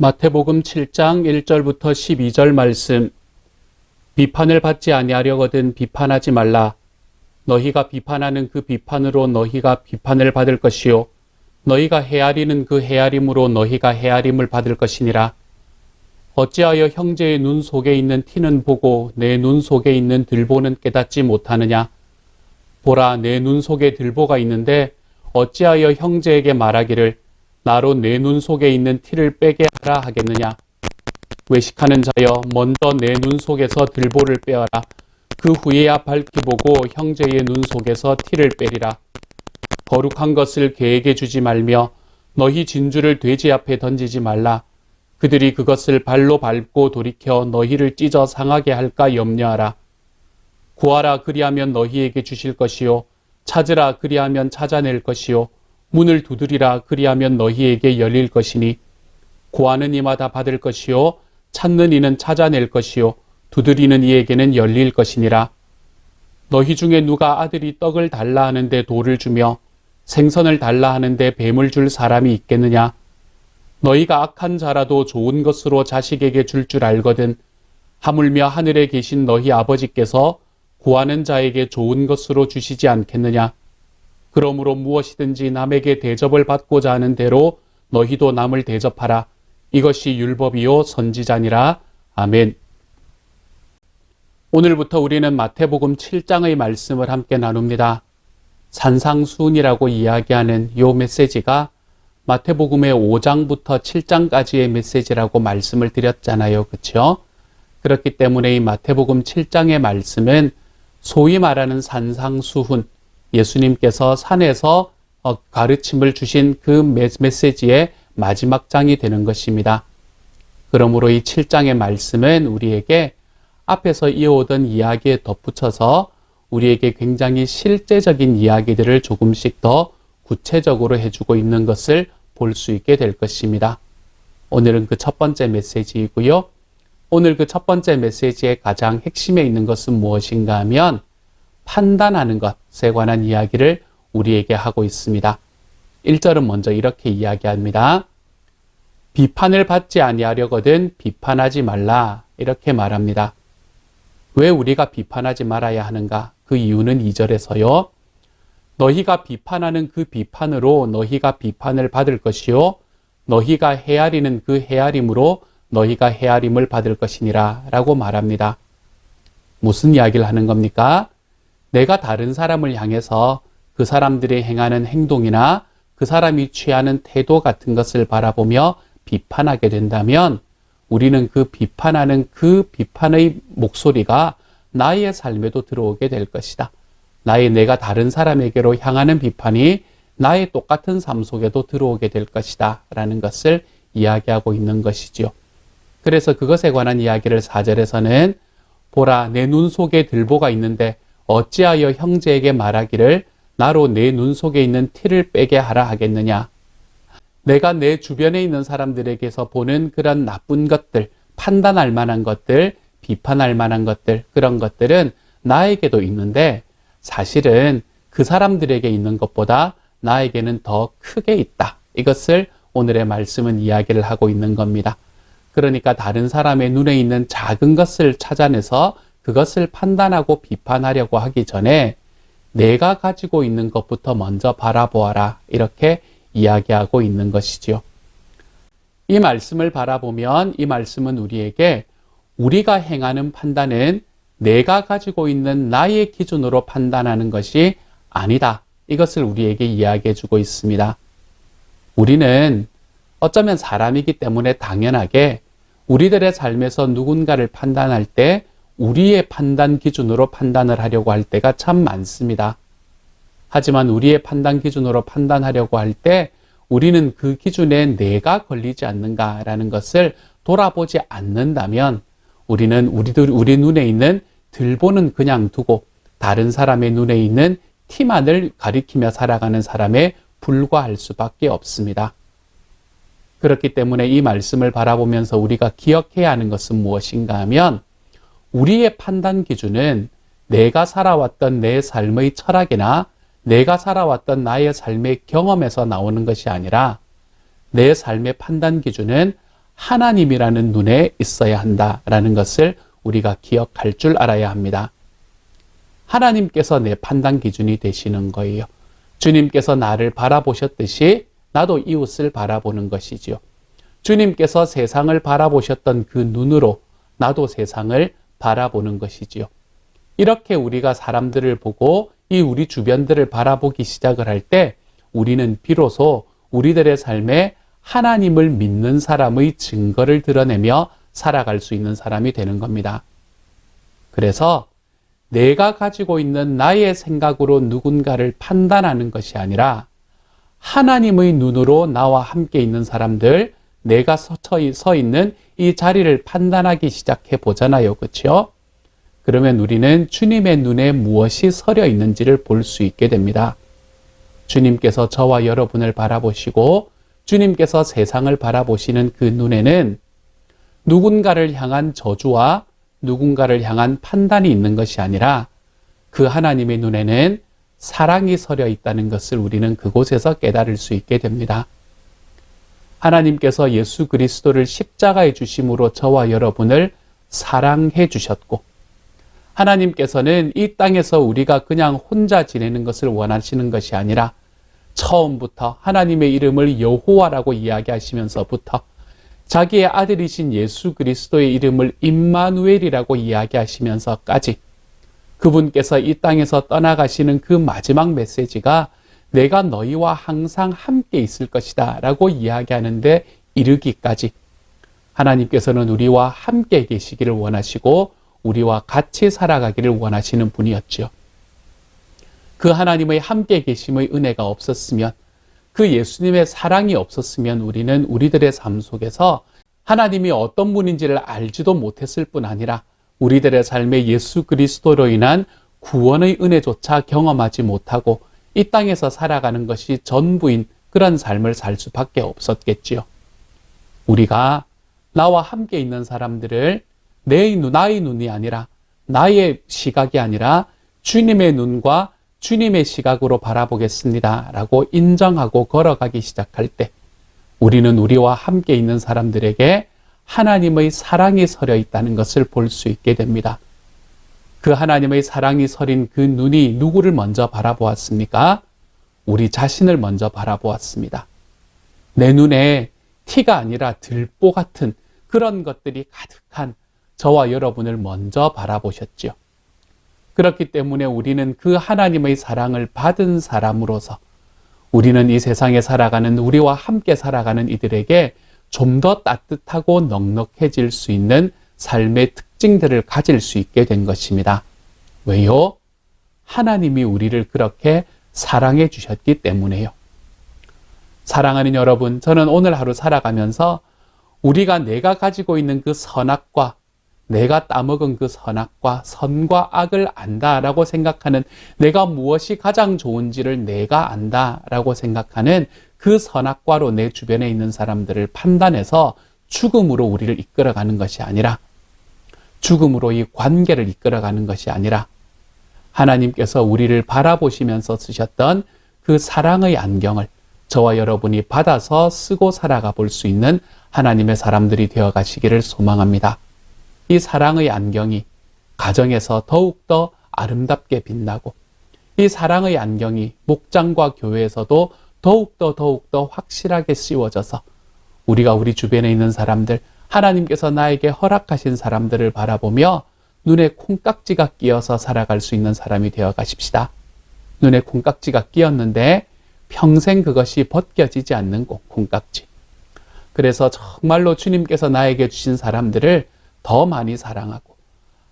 마태복음 7장 1절부터 12절 말씀. 비판을 받지 아니하려거든 비판하지 말라. 너희가 비판하는 그 비판으로 너희가 비판을 받을 것이요 너희가 헤아리는 그 헤아림으로 너희가 헤아림을 받을 것이니라. 어찌하여 형제의 눈 속에 있는 티는 보고 내 눈 속에 있는 들보는 깨닫지 못하느냐. 보라, 내 눈 속에 들보가 있는데 어찌하여 형제에게 말하기를 나로 내 눈 속에 있는 티를 빼게 하라 하겠느냐. 외식하는 자여, 먼저 내 눈 속에서 들보를 빼어라. 그 후에야 밝히 보고 형제의 눈 속에서 티를 빼리라. 거룩한 것을 개에게 주지 말며 너희 진주를 돼지 앞에 던지지 말라. 그들이 그것을 발로 밟고 돌이켜 너희를 찢어 상하게 할까 염려하라. 구하라, 그리하면 너희에게 주실 것이요 찾으라, 그리하면 찾아낼 것이요 문을 두드리라, 그리하면 너희에게 열릴 것이니 구하는 이마다 받을 것이요 찾는 이는 찾아낼 것이요 두드리는 이에게는 열릴 것이니라. 너희 중에 누가 아들이 떡을 달라 하는데 돌을 주며 생선을 달라 하는데 뱀을 줄 사람이 있겠느냐. 너희가 악한 자라도 좋은 것으로 자식에게 줄 줄 알거든 하물며 하늘에 계신 너희 아버지께서 구하는 자에게 좋은 것으로 주시지 않겠느냐. 그러므로 무엇이든지 남에게 대접을 받고자 하는 대로 너희도 남을 대접하라. 이것이 율법이요 선지자니라. 아멘. 오늘부터 우리는 마태복음 7장의 말씀을 함께 나눕니다. 산상수훈이라고 이야기하는 이 메시지가 마태복음의 5장부터 7장까지의 메시지라고 말씀을 드렸잖아요. 그렇죠? 그렇기 때문에 이 마태복음 7장의 말씀은 소위 말하는 산상수훈, 예수님께서 산에서 가르침을 주신 그 메시지의 마지막 장이 되는 것입니다. 그러므로 이 7장의 말씀은 우리에게 앞에서 이어오던 이야기에 덧붙여서 우리에게 굉장히 실제적인 이야기들을 조금씩 더 구체적으로 해주고 있는 것을 볼 수 있게 될 것입니다. 오늘은 그 첫 번째 메시지이고요. 오늘 그 첫 번째 메시지의 가장 핵심에 있는 것은 무엇인가 하면 판단하는 것에 관한 이야기를 우리에게 하고 있습니다. 1절은 먼저 이렇게 이야기합니다. 비판을 받지 아니하려거든 비판하지 말라. 이렇게 말합니다. 왜 우리가 비판하지 말아야 하는가? 그 이유는 2절에서요. 너희가 비판하는 그 비판으로 너희가 비판을 받을 것이요 너희가 헤아리는 그 헤아림으로 너희가 헤아림을 받을 것이니라 라고 말합니다. 무슨 이야기를 하는 겁니까? 내가 다른 사람을 향해서 그 사람들이 행하는 행동이나 그 사람이 취하는 태도 같은 것을 바라보며 비판하게 된다면 우리는 그 비판하는 그 비판의 목소리가 나의 삶에도 들어오게 될 것이다. 내가 다른 사람에게로 향하는 비판이 나의 똑같은 삶 속에도 들어오게 될 것이다 라는 것을 이야기하고 있는 것이지요. 그래서 그것에 관한 이야기를 4절에서는 보라, 내 눈 속에 들보가 있는데 어찌하여 형제에게 말하기를 나로 내 눈 속에 있는 티를 빼게 하라 하겠느냐. 내가 내 주변에 있는 사람들에게서 보는 그런 나쁜 것들, 판단할 만한 것들, 비판할 만한 것들, 그런 것들은 나에게도 있는데 사실은 그 사람들에게 있는 것보다 나에게는 더 크게 있다. 이것을 오늘의 말씀은 이야기를 하고 있는 겁니다. 그러니까 다른 사람의 눈에 있는 작은 것을 찾아내서 그것을 판단하고 비판하려고 하기 전에 내가 가지고 있는 것부터 먼저 바라보아라. 이렇게 이야기하고 있는 것이지요. 이 말씀을 바라보면 이 말씀은 우리에게 우리가 행하는 판단은 내가 가지고 있는 나의 기준으로 판단하는 것이 아니다. 이것을 우리에게 이야기해 주고 있습니다. 우리는 어쩌면 사람이기 때문에 당연하게 우리들의 삶에서 누군가를 판단할 때 우리의 판단 기준으로 판단을 하려고 할 때가 참 많습니다. 하지만 우리의 판단 기준으로 판단하려고 할 때 우리는 그 기준에 내가 걸리지 않는가라는 것을 돌아보지 않는다면 우리는 우리 눈에 있는 들보는 그냥 두고 다른 사람의 눈에 있는 티만을 가리키며 살아가는 사람에 불과할 수밖에 없습니다. 그렇기 때문에 이 말씀을 바라보면서 우리가 기억해야 하는 것은 무엇인가 하면 우리의 판단 기준은 내가 살아왔던 내 삶의 철학이나 내가 살아왔던 나의 삶의 경험에서 나오는 것이 아니라 내 삶의 판단 기준은 하나님이라는 눈에 있어야 한다라는 것을 우리가 기억할 줄 알아야 합니다. 하나님께서 내 판단 기준이 되시는 거예요. 주님께서 나를 바라보셨듯이 나도 이웃을 바라보는 것이지요. 주님께서 세상을 바라보셨던 그 눈으로 나도 세상을 바라보는 것이지요. 이렇게 우리가 사람들을 보고 이 우리 주변들을 바라보기 시작을 할 때 우리는 비로소 우리들의 삶에 하나님을 믿는 사람의 증거를 드러내며 살아갈 수 있는 사람이 되는 겁니다. 그래서 내가 가지고 있는 나의 생각으로 누군가를 판단하는 것이 아니라 하나님의 눈으로 나와 함께 있는 사람들, 내가 서 있는 이 자리를 판단하기 시작해 보잖아요. 그렇죠? 그러면 우리는 주님의 눈에 무엇이 서려 있는지를 볼 수 있게 됩니다. 주님께서 저와 여러분을 바라보시고 주님께서 세상을 바라보시는 그 눈에는 누군가를 향한 저주와 누군가를 향한 판단이 있는 것이 아니라 그 하나님의 눈에는 사랑이 서려 있다는 것을 우리는 그곳에서 깨달을 수 있게 됩니다. 하나님께서 예수 그리스도를 십자가에 주심으로 저와 여러분을 사랑해 주셨고 하나님께서는 이 땅에서 우리가 그냥 혼자 지내는 것을 원하시는 것이 아니라 처음부터 하나님의 이름을 여호와라고 이야기하시면서부터 자기의 아들이신 예수 그리스도의 이름을 임마누엘이라고 이야기하시면서까지 그분께서 이 땅에서 떠나가시는 그 마지막 메시지가 내가 너희와 항상 함께 있을 것이다 라고 이야기하는데 이르기까지 하나님께서는 우리와 함께 계시기를 원하시고 우리와 같이 살아가기를 원하시는 분이었지요. 그 하나님의 함께 계심의 은혜가 없었으면 그 예수님의 사랑이 없었으면 우리는 우리들의 삶 속에서 하나님이 어떤 분인지를 알지도 못했을 뿐 아니라 우리들의 삶에 예수 그리스도로 인한 구원의 은혜조차 경험하지 못하고 이 땅에서 살아가는 것이 전부인 그런 삶을 살 수밖에 없었겠지요. 우리가 나와 함께 있는 사람들을 나의 눈이 아니라 나의 시각이 아니라 주님의 눈과 주님의 시각으로 바라보겠습니다 라고 인정하고 걸어가기 시작할 때 우리는 우리와 함께 있는 사람들에게 하나님의 사랑이 서려 있다는 것을 볼 수 있게 됩니다. 그 하나님의 사랑이 서린 그 눈이 누구를 먼저 바라보았습니까? 우리 자신을 먼저 바라보았습니다. 내 눈에 티가 아니라 들보 같은 그런 것들이 가득한 저와 여러분을 먼저 바라보셨죠. 그렇기 때문에 우리는 그 하나님의 사랑을 받은 사람으로서 우리는 이 세상에 살아가는 우리와 함께 살아가는 이들에게 좀 더 따뜻하고 넉넉해질 수 있는 삶의 특징들을 가질 수 있게 된 것입니다. 왜요? 하나님이 우리를 그렇게 사랑해 주셨기 때문에요. 사랑하는 여러분, 저는 오늘 하루 살아가면서 우리가 내가 가지고 있는 그 선악과 내가 따먹은 그 선악과 선과 악을 안다라고 생각하는 내가 무엇이 가장 좋은지를 내가 안다라고 생각하는 그 선악과로 내 주변에 있는 사람들을 판단해서 죽음으로 우리를 이끌어가는 것이 아니라 죽음으로 이 관계를 이끌어가는 것이 아니라 하나님께서 우리를 바라보시면서 쓰셨던 그 사랑의 안경을 저와 여러분이 받아서 쓰고 살아가 볼 수 있는 하나님의 사람들이 되어 가시기를 소망합니다. 이 사랑의 안경이 가정에서 더욱더 아름답게 빛나고 이 사랑의 안경이 목장과 교회에서도 더욱더 확실하게 씌워져서 우리가 우리 주변에 있는 사람들, 하나님께서 나에게 허락하신 사람들을 바라보며 눈에 콩깍지가 끼어서 살아갈 수 있는 사람이 되어 가십시다. 눈에 콩깍지가 끼었는데 평생 그것이 벗겨지지 않는 콩깍지. 그래서 정말로 주님께서 나에게 주신 사람들을 더 많이 사랑하고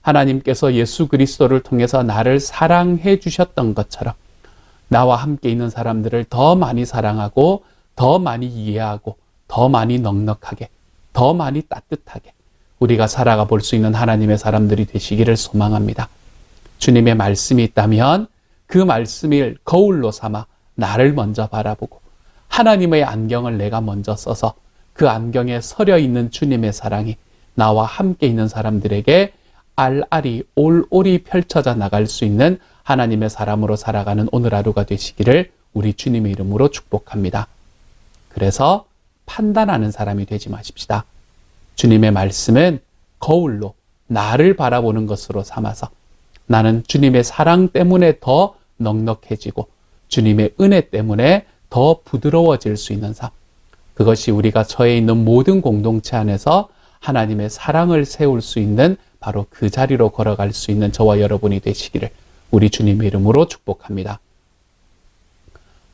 하나님께서 예수 그리스도를 통해서 나를 사랑해 주셨던 것처럼 나와 함께 있는 사람들을 더 많이 사랑하고 더 많이 이해하고 더 많이 넉넉하게 더 많이 따뜻하게 우리가 살아가 볼 수 있는 하나님의 사람들이 되시기를 소망합니다. 주님의 말씀이 있다면 그 말씀을 거울로 삼아 나를 먼저 바라보고 하나님의 안경을 내가 먼저 써서 그 안경에 서려 있는 주님의 사랑이 나와 함께 있는 사람들에게 알알이 올올이 펼쳐져 나갈 수 있는 하나님의 사람으로 살아가는 오늘 하루가 되시기를 우리 주님의 이름으로 축복합니다. 그래서 판단하는 사람이 되지 마십시다. 주님의 말씀은 거울로 나를 바라보는 것으로 삼아서 나는 주님의 사랑 때문에 더 넉넉해지고 주님의 은혜 때문에 더 부드러워질 수 있는 삶. 그것이 우리가 처해 있는 모든 공동체 안에서 하나님의 사랑을 세울 수 있는 바로 그 자리로 걸어갈 수 있는 저와 여러분이 되시기를 우리 주님의 이름으로 축복합니다.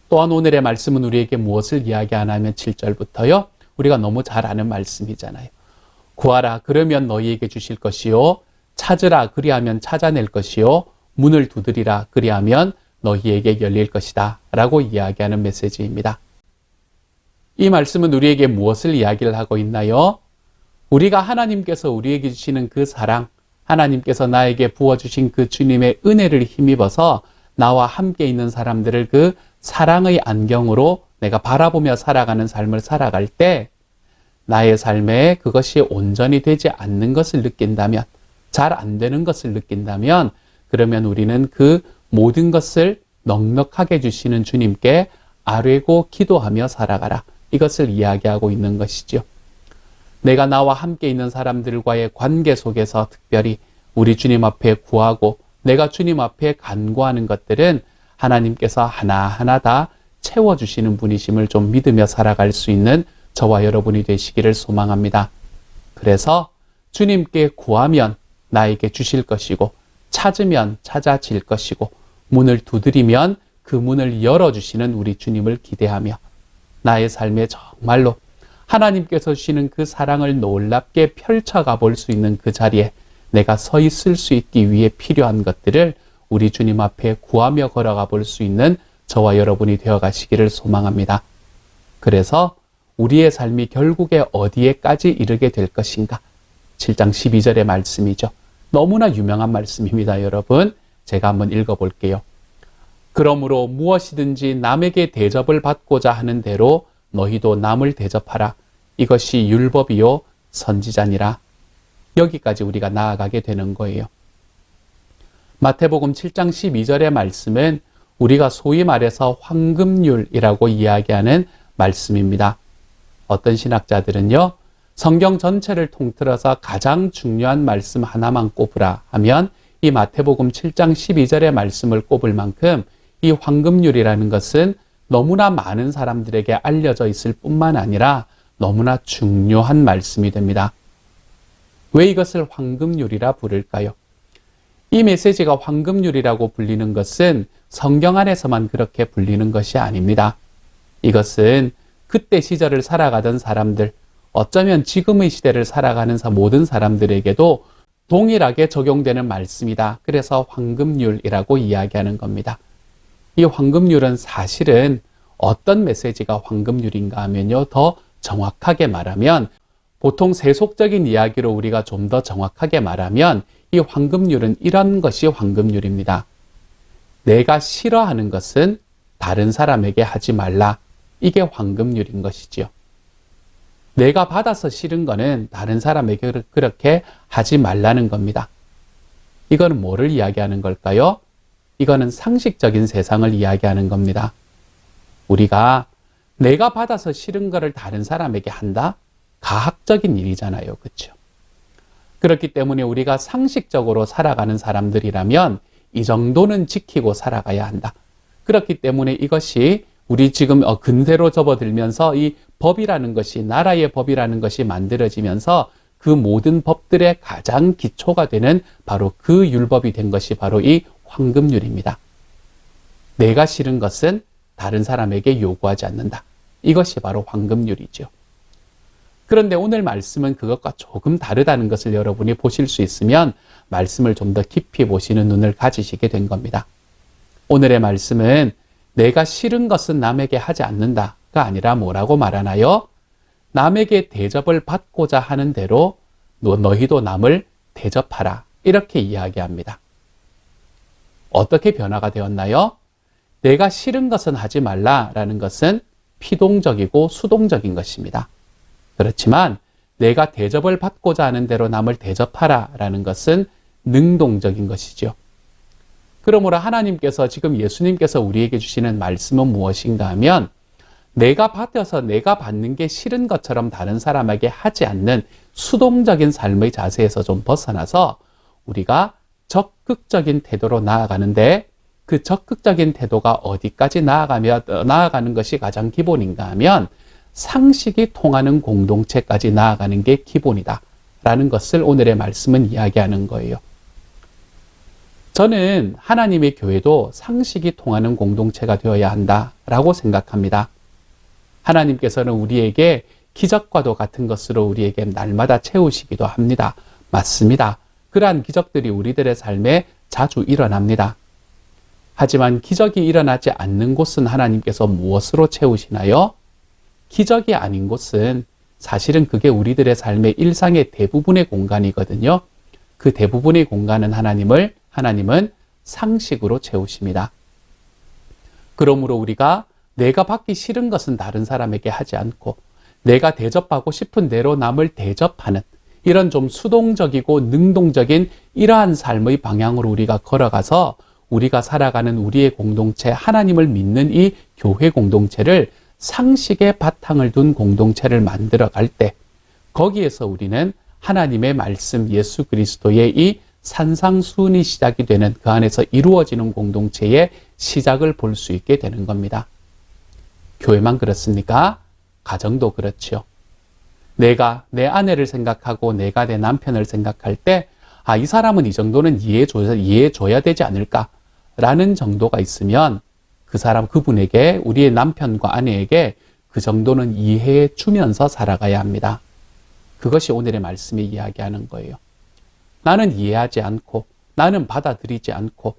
또한 오늘의 말씀은 우리에게 무엇을 이야기하냐면 7절부터요. 우리가 너무 잘 아는 말씀이잖아요. 구하라 그러면 너희에게 주실 것이요. 찾으라 그리하면 찾아낼 것이요. 문을 두드리라 그리하면 너희에게 열릴 것이다 라고 이야기하는 메시지입니다. 이 말씀은 우리에게 무엇을 이야기를 하고 있나요? 우리가 하나님께서 우리에게 주시는 그 사랑, 하나님께서 나에게 부어주신 그 주님의 은혜를 힘입어서 나와 함께 있는 사람들을 그 사랑의 안경으로 내가 바라보며 살아가는 삶을 살아갈 때 나의 삶에 그것이 온전히 되지 않는 것을 느낀다면, 잘 안 되는 것을 느낀다면 그러면 우리는 그 모든 것을 넉넉하게 주시는 주님께 아뢰고 기도하며 살아가라. 이것을 이야기하고 있는 것이죠. 내가 나와 함께 있는 사람들과의 관계 속에서 특별히 우리 주님 앞에 구하고 내가 주님 앞에 간구하는 것들은 하나님께서 하나하나 다 채워주시는 분이심을 좀 믿으며 살아갈 수 있는 저와 여러분이 되시기를 소망합니다. 그래서 주님께 구하면 나에게 주실 것이고 찾으면 찾아질 것이고 문을 두드리면 그 문을 열어주시는 우리 주님을 기대하며 나의 삶에 정말로 하나님께서 주시는 그 사랑을 놀랍게 펼쳐가 볼 수 있는 그 자리에 내가 서 있을 수 있기 위해 필요한 것들을 우리 주님 앞에 구하며 걸어가 볼 수 있는 저와 여러분이 되어 가시기를 소망합니다. 그래서 우리의 삶이 결국에 어디에까지 이르게 될 것인가? 7장 12절의 말씀이죠. 너무나 유명한 말씀입니다, 여러분. 제가 한번 읽어볼게요. 그러므로 무엇이든지 남에게 대접을 받고자 하는 대로 너희도 남을 대접하라. 이것이 율법이요 선지자니라. 여기까지 우리가 나아가게 되는 거예요. 마태복음 7장 12절의 말씀은 우리가 소위 말해서 황금률이라고 이야기하는 말씀입니다. 어떤 신학자들은요, 성경 전체를 통틀어서 가장 중요한 말씀 하나만 꼽으라 하면 이 마태복음 7장 12절의 말씀을 꼽을 만큼 이 황금률이라는 것은 너무나 많은 사람들에게 알려져 있을 뿐만 아니라 너무나 중요한 말씀이 됩니다. 왜 이것을 황금률이라 부를까요? 이 메시지가 황금률이라고 불리는 것은 성경 안에서만 그렇게 불리는 것이 아닙니다. 이것은 그때 시절을 살아가던 사람들, 어쩌면 지금의 시대를 살아가는 모든 사람들에게도 동일하게 적용되는 말씀이다. 그래서 황금률이라고 이야기하는 겁니다. 이 황금률은 사실은 어떤 메시지가 황금률인가 하면요, 더 정확하게 말하면 보통 세속적인 이야기로 우리가 좀 더 정확하게 말하면 이 황금률은 이런 것이 황금률입니다. 내가 싫어하는 것은 다른 사람에게 하지 말라. 이게 황금률인 것이지요. 내가 받아서 싫은 거는 다른 사람에게 그렇게 하지 말라는 겁니다. 이거는 뭐를 이야기하는 걸까요? 이거는 상식적인 세상을 이야기하는 겁니다. 우리가 내가 받아서 싫은 거를 다른 사람에게 한다? 가학적인 일이잖아요. 그렇죠? 그렇기 때문에 우리가 상식적으로 살아가는 사람들이라면 이 정도는 지키고 살아가야 한다. 그렇기 때문에 이것이 우리 지금 근세로 접어들면서 이 법이라는 것이, 나라의 법이라는 것이 만들어지면서 그 모든 법들의 가장 기초가 되는 바로 그 율법이 된 것이 바로 이 황금률입니다. 내가 싫은 것은 다른 사람에게 요구하지 않는다. 이것이 바로 황금률이죠. 그런데 오늘 말씀은 그것과 조금 다르다는 것을 여러분이 보실 수 있으면 말씀을 좀 더 깊이 보시는 눈을 가지시게 된 겁니다. 오늘의 말씀은 내가 싫은 것은 남에게 하지 않는다가 아니라 뭐라고 말하나요? 남에게 대접을 받고자 하는 대로 너희도 남을 대접하라. 이렇게 이야기합니다. 어떻게 변화가 되었나요? 내가 싫은 것은 하지 말라라는 것은 피동적이고 수동적인 것입니다. 그렇지만 내가 대접을 받고자 하는 대로 남을 대접하라라는 것은 능동적인 것이죠. 그러므로 하나님께서 지금 예수님께서 우리에게 주시는 말씀은 무엇인가 하면 내가 받아서 내가 받는 게 싫은 것처럼 다른 사람에게 하지 않는 수동적인 삶의 자세에서 좀 벗어나서 우리가 적극적인 태도로 나아가는데, 그 적극적인 태도가 어디까지 나아가는 것이 가장 기본인가 하면 상식이 통하는 공동체까지 나아가는 게 기본이다 라는 것을 오늘의 말씀은 이야기하는 거예요. 저는 하나님의 교회도 상식이 통하는 공동체가 되어야 한다라고 생각합니다. 하나님께서는 우리에게 기적과도 같은 것으로 우리에게 날마다 채우시기도 합니다. 맞습니다. 그러한 기적들이 우리들의 삶에 자주 일어납니다. 하지만 기적이 일어나지 않는 곳은 하나님께서 무엇으로 채우시나요? 기적이 아닌 곳은 사실은 그게 우리들의 삶의 일상의 대부분의 공간이거든요. 그 대부분의 공간은 하나님은 상식으로 채우십니다. 그러므로 우리가 내가 받기 싫은 것은 다른 사람에게 하지 않고 내가 대접하고 싶은 대로 남을 대접하는 이런 좀 수동적이고 능동적인 이러한 삶의 방향으로 우리가 걸어가서 우리가 살아가는 우리의 공동체, 하나님을 믿는 이 교회 공동체를 상식의 바탕을 둔 공동체를 만들어 갈 때 거기에서 우리는 하나님의 말씀 예수 그리스도의 이 산상수훈이 시작이 되는 그 안에서 이루어지는 공동체의 시작을 볼 수 있게 되는 겁니다. 교회만 그렇습니까? 가정도 그렇죠. 내가 내 아내를 생각하고 내가 내 남편을 생각할 때 이 사람은 이 정도는 이해해줘야 되지 않을까라는 정도가 있으면 그분에게 우리의 남편과 아내에게 그 정도는 이해해 주면서 살아가야 합니다. 그것이 오늘의 말씀이 이야기하는 거예요. 나는 이해하지 않고 나는 받아들이지 않고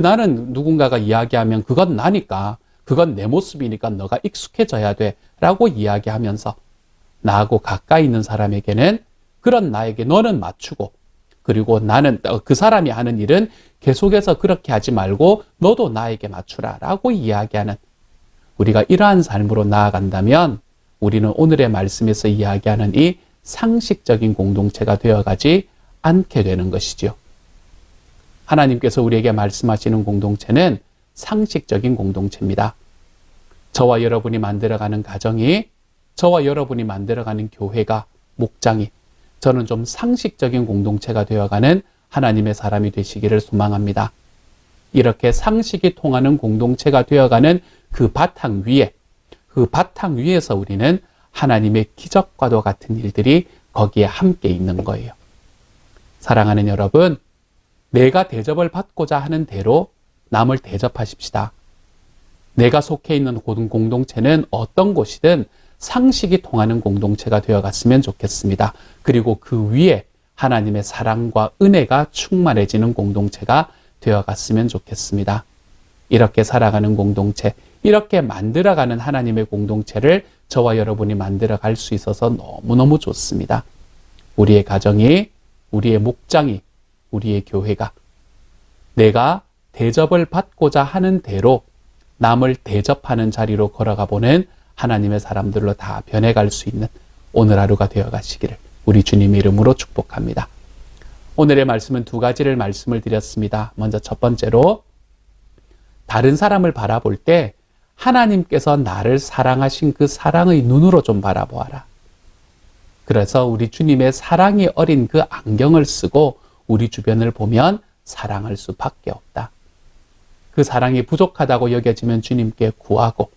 나는 누군가가 이야기하면 그건 나니까 그건 내 모습이니까 너가 익숙해져야 돼 라고 이야기하면서 나하고 가까이 있는 사람에게는 그런 나에게 너는 맞추고 그리고 나는 그 사람이 하는 일은 계속해서 그렇게 하지 말고 너도 나에게 맞추라 라고 이야기하는 우리가 이러한 삶으로 나아간다면 우리는 오늘의 말씀에서 이야기하는 이 상식적인 공동체가 되어가지 않게 되는 것이죠. 하나님께서 우리에게 말씀하시는 공동체는 상식적인 공동체입니다. 저와 여러분이 만들어가는 가정이, 저와 여러분이 만들어가는 교회가, 목장이 저는 좀 상식적인 공동체가 되어가는 하나님의 사람이 되시기를 소망합니다. 이렇게 상식이 통하는 공동체가 되어가는 그 바탕 위에서 우리는 하나님의 기적과도 같은 일들이 거기에 함께 있는 거예요. 사랑하는 여러분, 내가 대접을 받고자 하는 대로 남을 대접하십시다. 내가 속해 있는 공동체는 어떤 곳이든 상식이 통하는 공동체가 되어갔으면 좋겠습니다. 그리고 그 위에 하나님의 사랑과 은혜가 충만해지는 공동체가 되어갔으면 좋겠습니다. 이렇게 살아가는 공동체, 이렇게 만들어가는 하나님의 공동체를 저와 여러분이 만들어갈 수 있어서 너무너무 좋습니다. 우리의 가정이, 우리의 목장이, 우리의 교회가 내가 대접을 받고자 하는 대로 남을 대접하는 자리로 걸어가 보는 하나님의 사람들로 다 변해갈 수 있는 오늘 하루가 되어가시기를 우리 주님의 이름으로 축복합니다. 오늘의 말씀은 두 가지를 말씀을 드렸습니다. 먼저 첫 번째로 다른 사람을 바라볼 때 하나님께서 나를 사랑하신 그 사랑의 눈으로 좀 바라보아라. 그래서 우리 주님의 사랑이 어린 그 안경을 쓰고 우리 주변을 보면 사랑할 수밖에 없다. 그 사랑이 부족하다고 여겨지면 주님께 구하고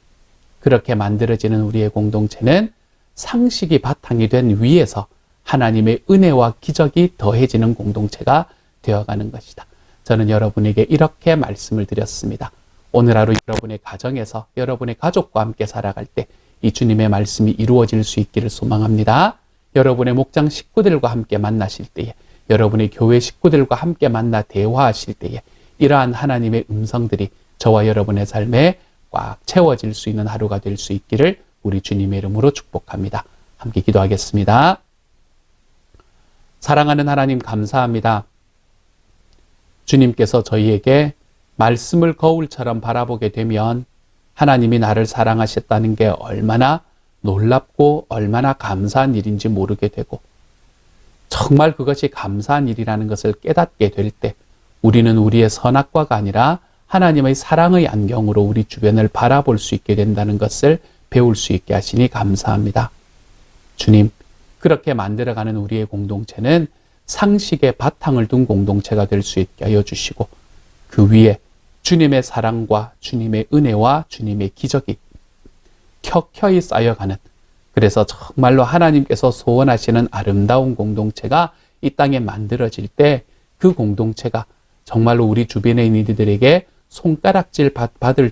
그렇게 만들어지는 우리의 공동체는 상식이 바탕이 된 위에서 하나님의 은혜와 기적이 더해지는 공동체가 되어가는 것이다. 저는 여러분에게 이렇게 말씀을 드렸습니다. 오늘 하루 여러분의 가정에서 여러분의 가족과 함께 살아갈 때 이 주님의 말씀이 이루어질 수 있기를 소망합니다. 여러분의 목장 식구들과 함께 만나실 때에 여러분의 교회 식구들과 함께 만나 대화하실 때에 이러한 하나님의 음성들이 저와 여러분의 삶에 꽉 채워질 수 있는 하루가 될 수 있기를 우리 주님의 이름으로 축복합니다. 함께 기도하겠습니다. 사랑하는 하나님 감사합니다. 주님께서 저희에게 말씀을 거울처럼 바라보게 되면 하나님이 나를 사랑하셨다는 게 얼마나 놀랍고 얼마나 감사한 일인지 모르게 되고 정말 그것이 감사한 일이라는 것을 깨닫게 될 때 우리는 우리의 선악과가 아니라 하나님의 사랑의 안경으로 우리 주변을 바라볼 수 있게 된다는 것을 배울 수 있게 하시니 감사합니다. 주님, 그렇게 만들어가는 우리의 공동체는 상식의 바탕을 둔 공동체가 될 수 있게 하여 주시고 그 위에 주님의 사랑과 주님의 은혜와 주님의 기적이 켜켜이 쌓여가는, 그래서 정말로 하나님께서 소원하시는 아름다운 공동체가 이 땅에 만들어질 때 그 공동체가 정말로 우리 주변에 있는 이들에게 손가락질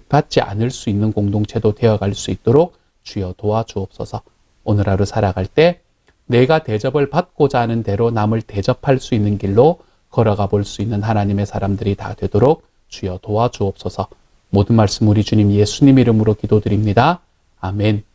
받지 않을 수 있는 공동체도 되어갈 수 있도록 주여 도와주옵소서. 오늘 하루 살아갈 때 내가 대접을 받고자 하는 대로 남을 대접할 수 있는 길로 걸어가 볼 수 있는 하나님의 사람들이 다 되도록 주여 도와주옵소서. 모든 말씀 우리 주님 예수님 이름으로 기도드립니다. 아멘.